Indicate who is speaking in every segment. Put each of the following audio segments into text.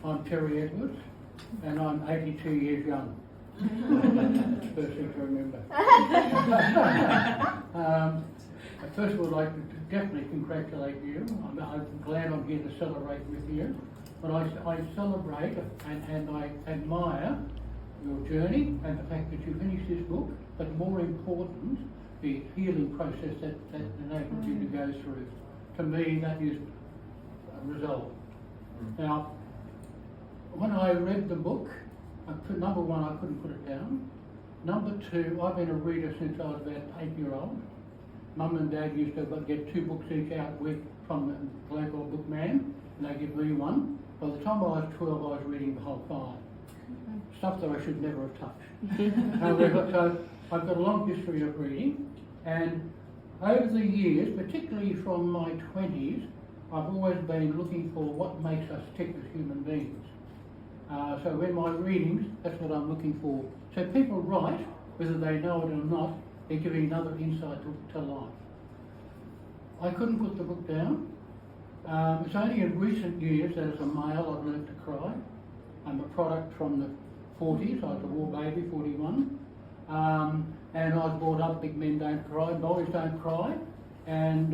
Speaker 1: I'm Terry Edwards, and I'm 82 years young. First thing to remember. First of all, I'd like to definitely congratulate you. I'm glad I'm here to celebrate with you. But I celebrate and I admire your journey and the fact that you finished this book, but more important, the healing process that enabled you to go through. To me, that is a result. Now, when I read the book, number one, I couldn't put it down. Number two, I've been a reader since I was about 8-year-old. Mum and Dad used to get 2 books each out a week from the local bookman, and they give me one. By the time I was 12, I was reading the whole 5. Stuff that I should never have touched. However, so I've got a long history of reading, and over the years, particularly from my 20s, I've always been looking for what makes us tick as human beings. So in my readings, that's what I'm looking for. So people write, whether they know it or not, they're giving another insight to life. I couldn't put the book down. It's only in recent years that as a male I've learned to cry. I'm a product from the 40s. I was a war baby, 41. And I was brought up, big men don't cry, boys don't cry. And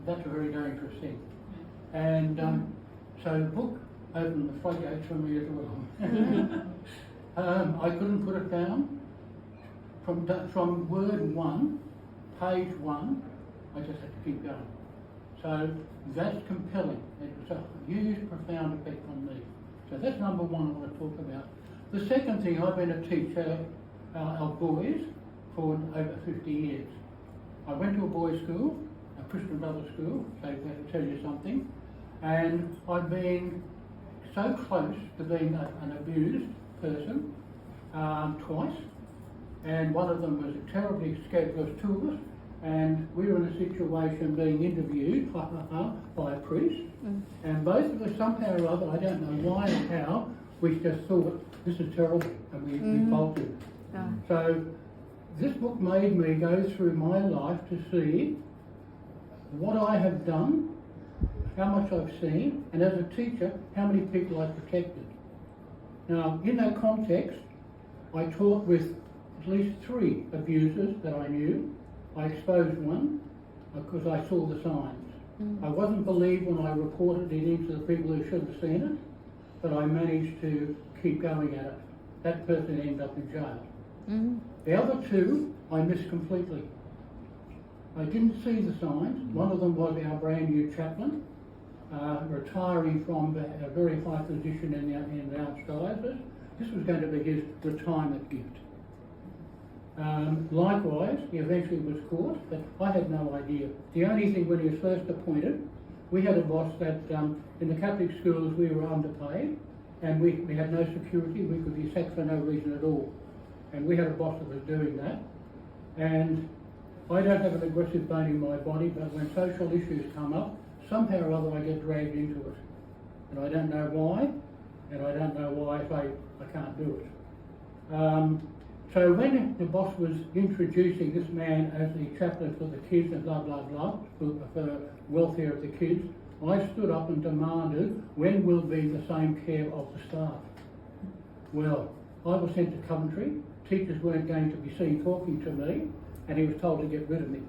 Speaker 1: that's a very dangerous thing. And so the book opened the floodgates for me as well. I couldn't put it down. From word 1, page 1, I just had to keep going. So that's compelling. It was a huge, profound effect on me. So that's number one I want to talk about. The second thing, I've been a teacher of boys for over 50 years. I went to a boys' school, a Christian Brothers school, so that'll tell you something. And I've been so close to being an abused person twice. And one of them was terribly scared. There was 2 of us, and we were in a situation being interviewed by a priest. And both of us, somehow or other, I don't know why or how, we just thought, this is terrible, and we bolted. So this book made me go through my life to see what I have done, how much I've seen, and as a teacher, how many people I've protected. Now, in that context, I taught with at least 3 abusers that I knew. I exposed one because I saw the signs. I wasn't believed when I reported it into the people who should have seen it, but I managed to keep going at it. That person ended up in jail. The other 2 I missed completely. I didn't see the signs. One of them was our brand new chaplain, retiring from a very high position in the archdiocese. This was going to be his retirement gift. Likewise, he eventually was caught, but I had no idea. The only thing, when he was first appointed, we had a boss that in the Catholic schools we were underpaid, and we had no security. We could be sacked for no reason at all. And we had a boss that was doing that. And I don't have an aggressive bone in my body, but when social issues come up, somehow or other I get dragged into it. And I don't know why, and I don't know why I can't do it. So when the boss was introducing this man as the chaplain for the kids and blah, blah, blah, for the welfare of the kids, I stood up and demanded, when will be the same care of the staff? Well, I was sent to Coventry, teachers weren't going to be seen talking to me, and he was told to get rid of me.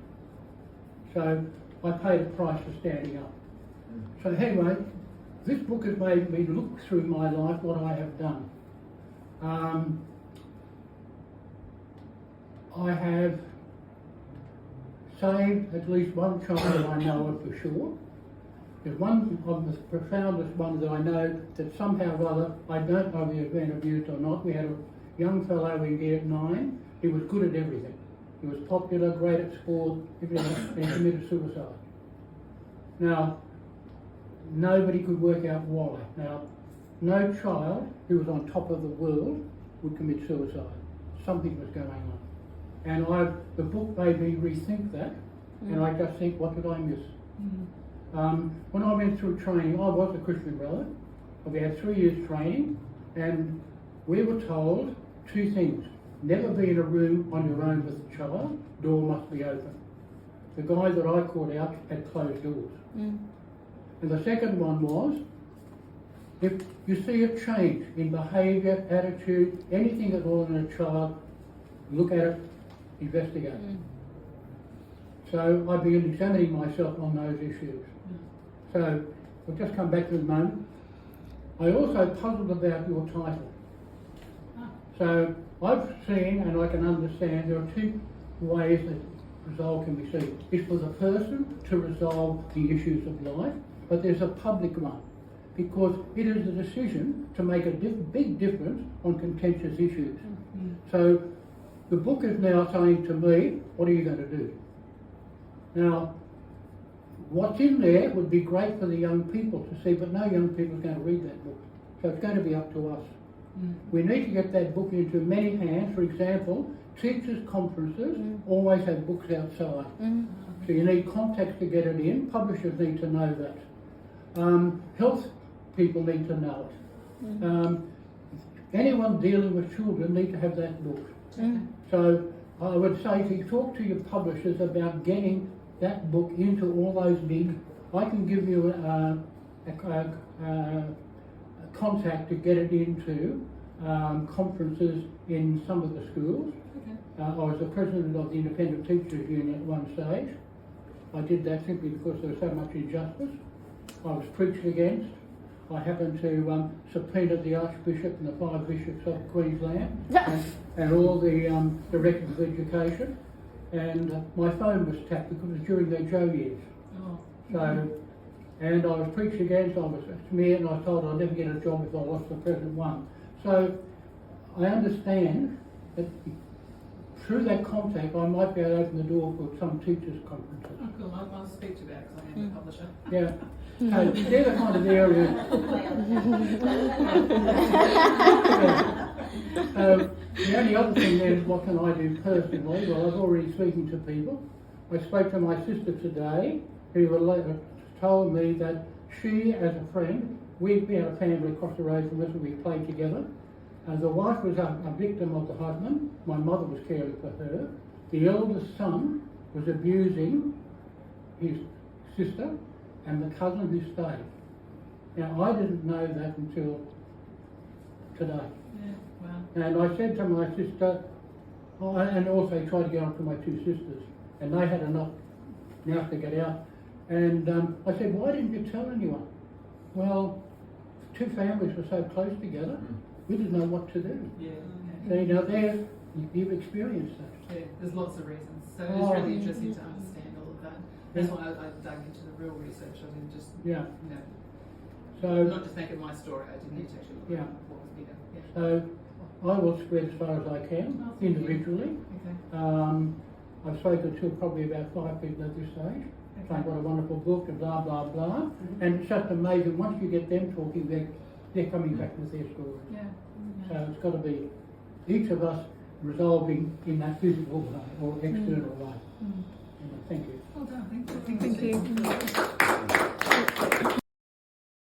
Speaker 1: So I paid a price for standing up. So anyway, this book has made me look through my life what I have done. I have saved at least one child that I know of for sure. There's one of the profoundest one that I know that somehow or other, I don't know if he has been abused or not. We had a young fellow in year 9. He was good at everything. He was popular, great at sport, everything, and committed suicide. Now, nobody could work out why. Now, no child who was on top of the world would commit suicide. Something was going on. And the book made me rethink that, and I just think, what did I miss? When I went through training, I was a Christian brother. We had 3 years training, and we were told 2 things. Never be in a room on your own with a child, door must be open. The guy that I caught out had closed doors. And the second one was, if you see a change in behaviour, attitude, anything at all in a child, look at it, investigate. So I've been examining myself on those issues. So we'll just come back to the moment. I also puzzled about your title. So I've seen and I can understand there are two ways that resolve can be seen. It's for the person to resolve the issues of life, but there's a public one, because it is a decision to make a big difference on contentious issues. So the book is now saying to me, what are you going to do? Now, what's in there would be great for the young people to see, but no young people are going to read that book. So it's going to be up to us. We need to get that book into many hands. For example, teachers' conferences always have books outside. So you need contacts to get it in. Publishers need to know that. Health people need to know it. Anyone dealing with children need to have that book. So I would say to talk to your publishers about getting that book into all those big. I can give you a contact to get it into conferences in some of the schools. I was the president of the Independent Teachers Union at one stage. I did that simply because there was so much injustice. I was preached against. I happened to subpoena the Archbishop and the 5 bishops of Queensland and all the directors of education. And my phone was tapped because it was during their Joe years. So, and I was preached against, I was smeared, and I was told I'd never get a job if I lost the President one. So I understand that through that contact I might be able to open the door for some teachers' conferences.
Speaker 2: Oh cool, I'll speak to you about it because I am the publisher.
Speaker 1: Yeah. So they're the kind of areas. The only other thing then is what can I do personally? Well, I've already spoken to people. I spoke to my sister today who told me that she, as a friend, we had a family across the road from us and we played together. The wife was a victim of the husband. My mother was caring for her. The eldest son was abusing his sister and the cousin who stayed. Now, I didn't know that until today.
Speaker 2: Yeah, wow.
Speaker 1: And I said to my sister, and also tried to get on to my 2 sisters, and they had enough now to get out. And I said, why didn't you tell anyone? Well, 2 families were so close together, we didn't know what to do.
Speaker 2: Yeah.
Speaker 1: So, you know, you've experienced that.
Speaker 2: Yeah, there's lots of reasons. So it's really interesting to understand all of that. That's why I dug into the real research. I didn't just,
Speaker 1: So,
Speaker 2: not just make it my story. I did need to actually look at what was bigger. Yeah.
Speaker 1: So I will spread as far as I can, individually.
Speaker 2: Okay.
Speaker 1: I've spoken to probably about 5 people at this stage. Saying what a wonderful book and blah, blah, blah. And it's just amazing, once you get them talking, they're coming back with their stories. So it's got to be each of us resolving in that physical way or external way. Thank you.
Speaker 2: Well done. Thank you.